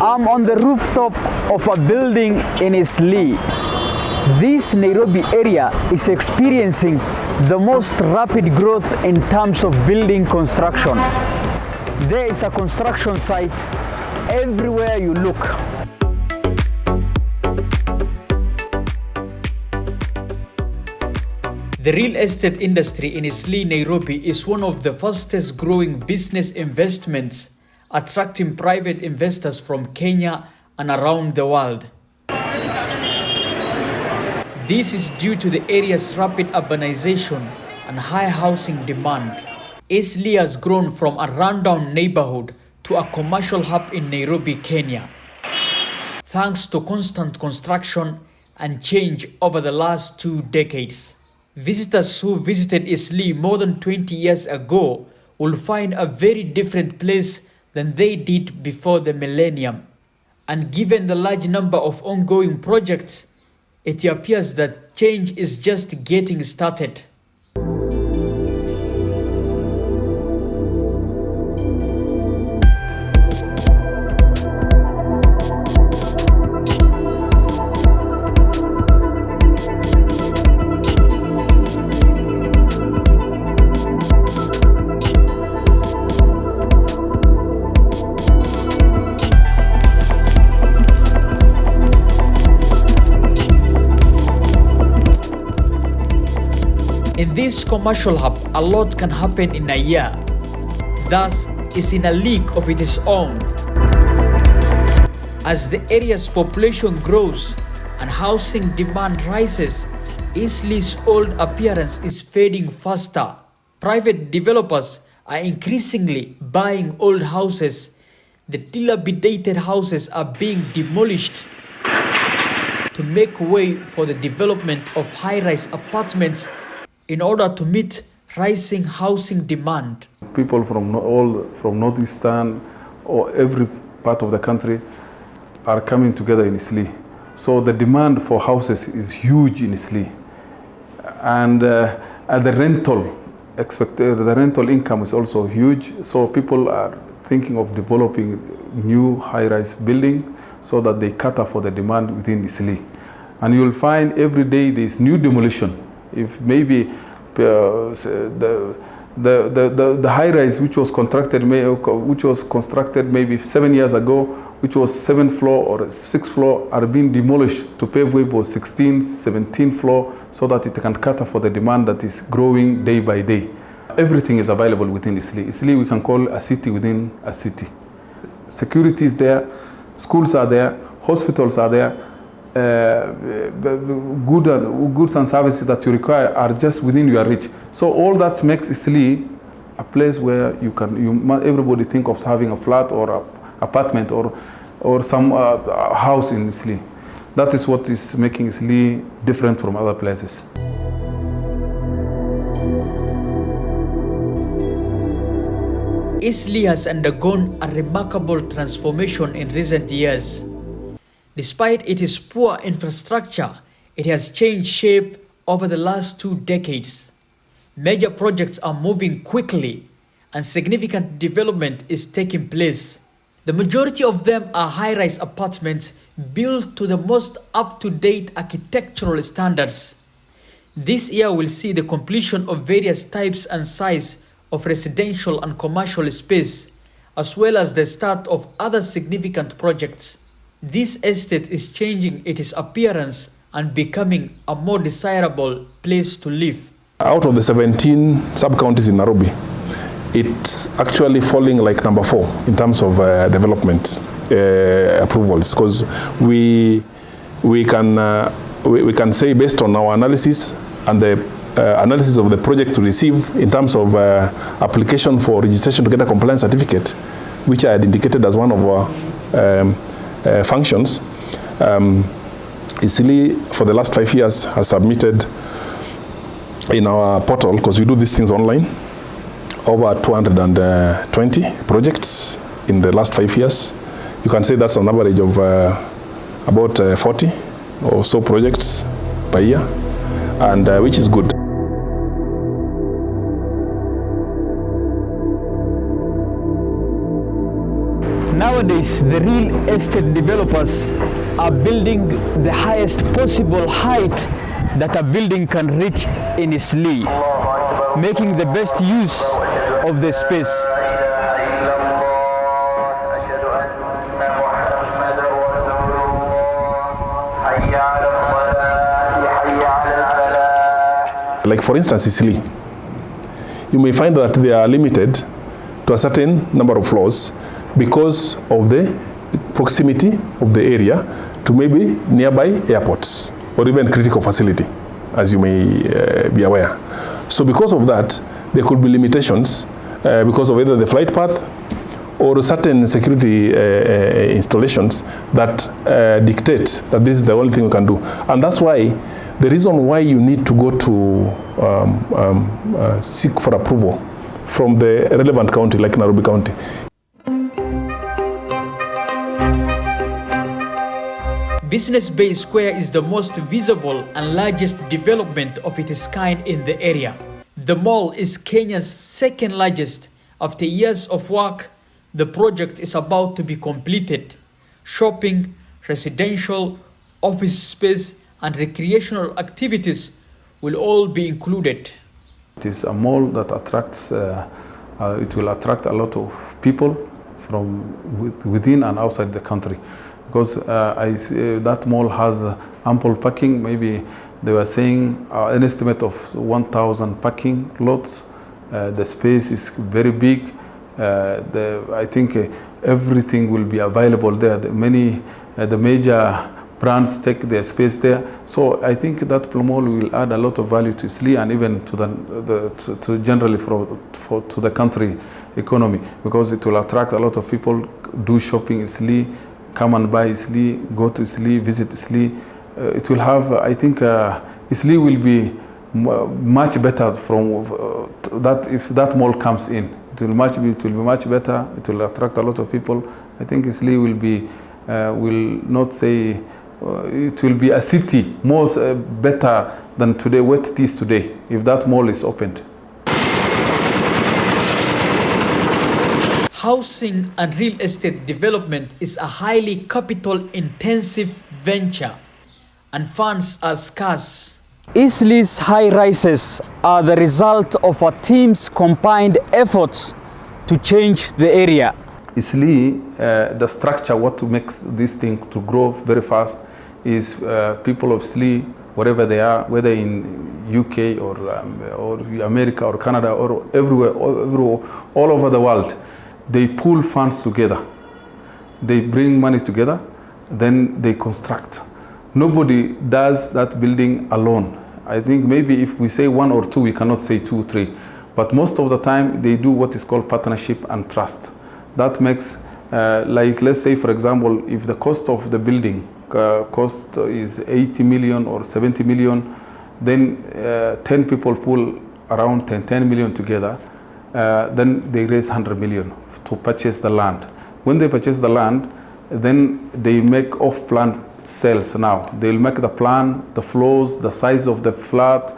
I'm on the rooftop of a building in Islii. This Nairobi area is experiencing the most rapid growth in terms of building construction. There is a construction site everywhere you look. The real estate industry in Islii-Nairobi is one of the fastest growing business investments, attracting private investors from Kenya and around the world. This is due to the area's rapid urbanization and high housing demand. Islii has grown from a rundown neighborhood to a commercial hub in Nairobi, Kenya, thanks to constant construction and change over the last 2 decades. Visitors who visited Islii more than 20 years ago will find a very different place than they did before the millennium. And given the large number of ongoing projects, it appears that change is just getting started. In this commercial hub, a lot can happen in a year. Thus, it's in a league of its own. As the area's population grows and housing demand rises, Islii's old appearance is fading faster. Private developers are increasingly buying old houses. The dilapidated houses are being demolished to make way for the development of high-rise apartments in order to meet rising housing demand. People from northeastern or every part of the country are coming together in Islii. So the demand for houses is huge in Islii. And the rental income is also huge. So people are thinking of developing new high-rise building so that they cater for the demand within Islii. And you'll find every day there's new demolition. If maybe the high-rise which was constructed maybe 7 years ago, which was 7th floor or 6th floor, are being demolished to pave way for 16th, 17th floor, so that it can cater for the demand that is growing day by day. Everything is available within Islii. Islii we can call a city within a city. Security is there, schools are there, hospitals are there. Goods and services that you require are just within your reach. So all that makes Islii a place where everybody think of having a flat or an apartment or some house in Islii. That is what is making Islii different from other places. Islii has undergone a remarkable transformation in recent years. Despite its poor infrastructure, it has changed shape over the last 2 decades. Major projects are moving quickly and significant development is taking place. The majority of them are high-rise apartments built to the most up-to-date architectural standards. This year will see the completion of various types and size of residential and commercial space, as well as the start of other significant projects. This estate is changing its appearance and becoming a more desirable place to live. Out of the 17 sub-counties in Nairobi, it's actually falling like number 4 in terms of development approvals, because we can say, based on our analysis and the analysis of the project to receive in terms of application for registration to get a compliance certificate, which I had indicated as one of our functions. Islii for the last 5 years has submitted in our portal, because we do these things online, over 220 projects in the last 5 years. You can say that's an average of about 40 or so projects per year, and which is good. Nowadays, Nowadays, the real estate developers are building the highest possible height that a building can reach in Islii, making the best use of the space. Like for instance, Islii, you may find that they are limited to a certain number of floors because of the proximity of the area to maybe nearby airports or even critical facility, as you may be aware. So because of that, there could be limitations because of either the flight path or certain security installations that dictate that this is the only thing we can do. And that's why the reason why you need to go to seek for approval from the relevant county, like Nairobi County. Business Bay Square is the most visible and largest development of its kind in the area. The mall is Kenya's second largest. After years of work, the project is about to be completed. Shopping, residential, office space, and recreational activities will all be included. It is a mall that attracts, it will attract a lot of people from within and outside the country. Because that mall has ample parking. Maybe they were saying an estimate of 1,000 parking lots. The space is very big. I think everything will be available there. The major brands take their space there. So I think that mall will add a lot of value to Islii and even to generally to the country economy, because it will attract a lot of people, do shopping in Islii, come and buy Islii, go to Islii, visit Islii. It will have, I think, Islii will be much better from that if that mall comes in. It will be much better. It will attract a lot of people. I think Islii will be, will not say, it will be a city more better than today, what it is today, if that mall is opened. Housing and real estate development is a highly capital-intensive venture, and funds are scarce. Islii's high rises are the result of a team's combined efforts to change the area. Islii, the structure, what makes this thing to grow very fast is people of Islii, wherever they are, whether in UK or America or Canada or everywhere, all over the world, they pool funds together. They bring money together, then they construct. Nobody does that building alone. I think maybe if we say one or two, we cannot say 2 or 3. But most of the time, they do what is called partnership and trust. That makes, like, let's say, for example, if the cost of the building cost is 80 million or 70 million, then 10 people pool around 10 million together, then they raise 100 million to purchase the land. When they purchase the land, then they make off-plan sales now. They'll make the plan, the floors, the size of the flat,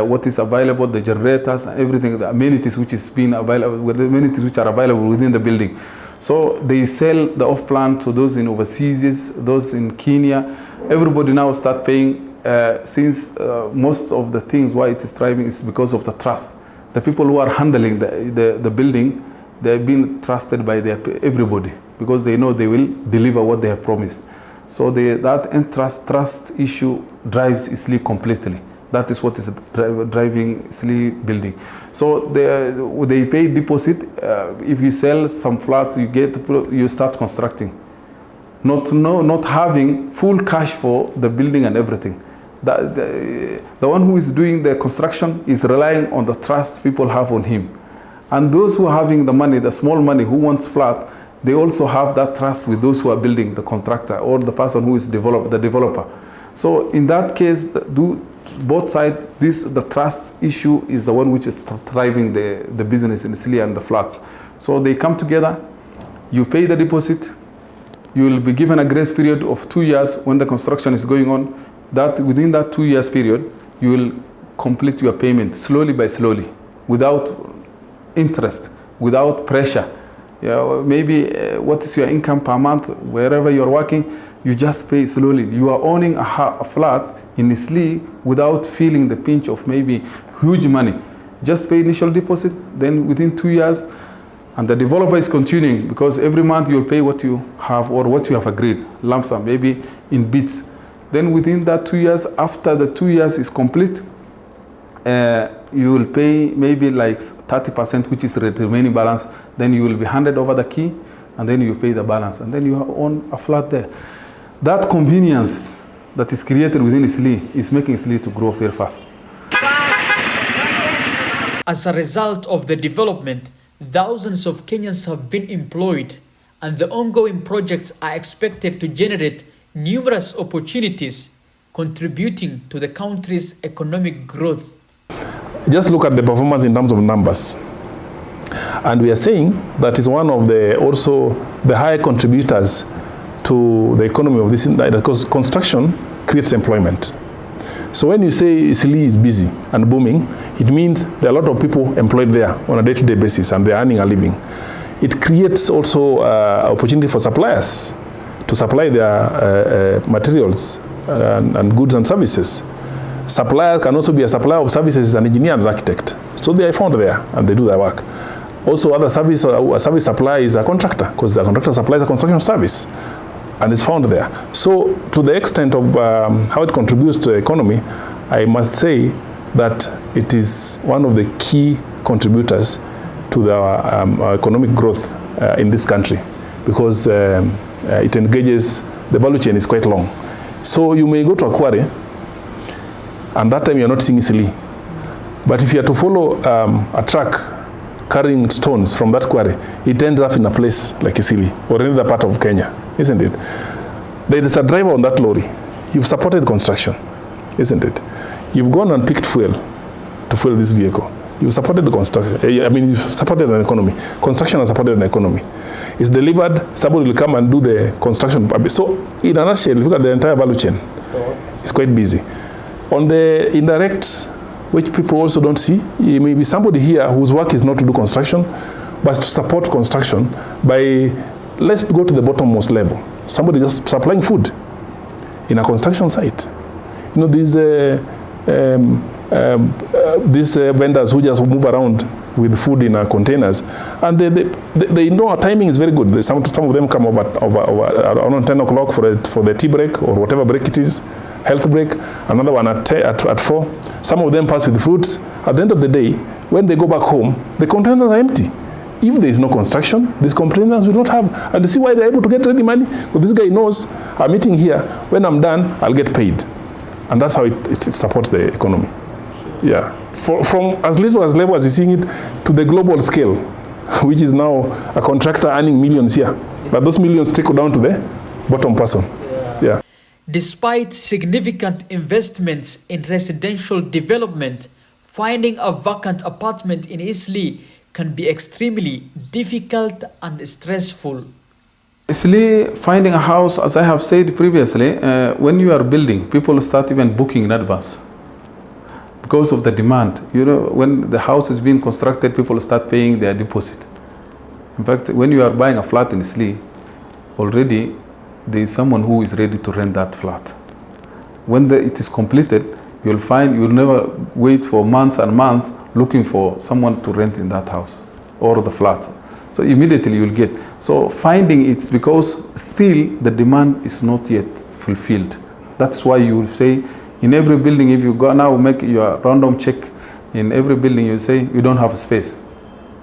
what is available, the generators, everything, the amenities which is being available, the amenities which are available within the building. So they sell the off-plan to those in overseas, those in Kenya. Everybody now start paying, since most of the things why it is thriving is because of the trust. The people who are handling the building, they've been trusted by everybody because they know they will deliver what they have promised. So that trust issue drives Islii completely. That is what is driving Islii building. So they pay deposit. If you sell some flats, you start constructing. Not having full cash for the building and everything. The one who is doing the construction is relying on the trust people have on him. And those who are having the money, the small money, who wants flat, they also have that trust with those who are building, the contractor or the person who is the developer. So in that case, both sides, the trust issue is the one which is driving the business in Islii and the flats. So they come together, you pay the deposit, you will be given a grace period of 2 years when the construction is going on. That within that 2 years period, you will complete your payment slowly by slowly, without interest, without pressure. Yeah, maybe what is your income per month, wherever you're working, you just pay slowly. You are owning a flat in Islii without feeling the pinch of maybe huge money. Just pay initial deposit, then within 2 years, and the developer is continuing, because every month you'll pay what you have or what you have agreed, lump sum, maybe in bits. Then within that 2 years, after the 2 years is complete, you will pay maybe like 30%, which is the remaining balance. Then you will be handed over the key, and then you pay the balance, and then you own a flat there. That convenience that is created within Islii is making Islii to grow very fast. As a result of the development, thousands of Kenyans have been employed, and the ongoing projects are expected to generate numerous opportunities, contributing to the country's economic growth. Just look at the performance in terms of numbers. And we are saying that is one of the also the high contributors to the economy of this, because construction creates employment. So when you say Islii is busy and booming, it means there are a lot of people employed there on a day-to-day basis, and they're earning a living. It creates also opportunity for suppliers to supply their materials and goods and services. Supplier can also be a supplier of services, an engineer and an architect. So they are found there and they do their work. Also, other service supply is a contractor, because the contractor supplies a construction service, and it's found there. So to the extent of how it contributes to the economy, I must say that it is one of the key contributors to the economic growth in this country, because it engages, the value chain is quite long. So you may go to a quarry, and that time you're not seeing Islii. But if you are to follow a truck carrying stones from that quarry, it ends up in a place like Islii or any other part of Kenya, isn't it? There is a driver on that lorry. You've supported construction, isn't it? You've gone and picked fuel to fuel this vehicle. You've supported the construction. I mean, you've supported an economy. Construction has supported an economy. It's delivered, somebody will come and do the construction. So in a nutshell, look at the entire value chain. It's quite busy. On the indirect, which people also don't see, it may be somebody here whose work is not to do construction, but to support construction by, let's go to the bottommost level. Somebody just supplying food in a construction site. You know, these vendors who just move around with food in containers, and they know our timing is very good. Some of them come over around 10 o'clock for the tea break or whatever break it is, health break, another one at 4. Some of them pass with fruits. At the end of the day, when they go back home, the containers are empty. If there is no construction, these containers will not have. And you see why they're able to get ready money? Because this guy knows, I'm eating here, when I'm done, I'll get paid. And that's how it supports the economy. Yeah. From as little as level as you're seeing it to the global scale, which is now a contractor earning millions here. But those millions trickle down to the bottom person. Yeah. Despite significant investments in residential development, finding a vacant apartment in Islii can be extremely difficult and stressful. Islii, finding a house, as I have said previously, when you are building, people start even booking in advance because of the demand. You know, when the house is being constructed, people start paying their deposit. In fact, when you are buying a flat in Islii, already there is someone who is ready to rent that flat. When it is completed, you'll find you'll never wait for months and months looking for someone to rent in that house or the flat. So immediately you'll get. So finding it's because still the demand is not yet fulfilled. That's why you will say in every building, if you go now make your random check in every building, you say you don't have space.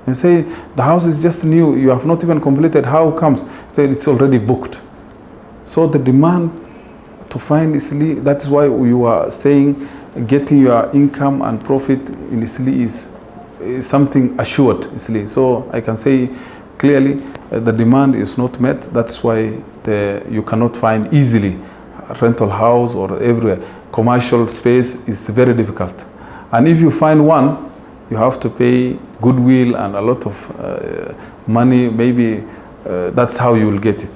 You say the house is just new, you have not even completed, how comes? So it's already booked. So the demand to find Islii, that is why you are saying getting your income and profit in Islii is something assured, Islii. So I can say clearly the demand is not met. That's why you cannot find easily a rental house or everywhere. Commercial space is very difficult. And if you find one, you have to pay goodwill and a lot of money. Maybe that's how you will get it.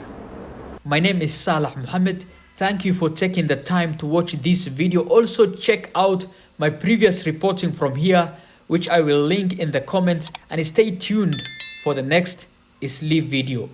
My name is Salah Mohamed. Thank you for taking the time to watch this video. Also check out my previous reporting from here, which I will link in the comments, and stay tuned for the next Islii video.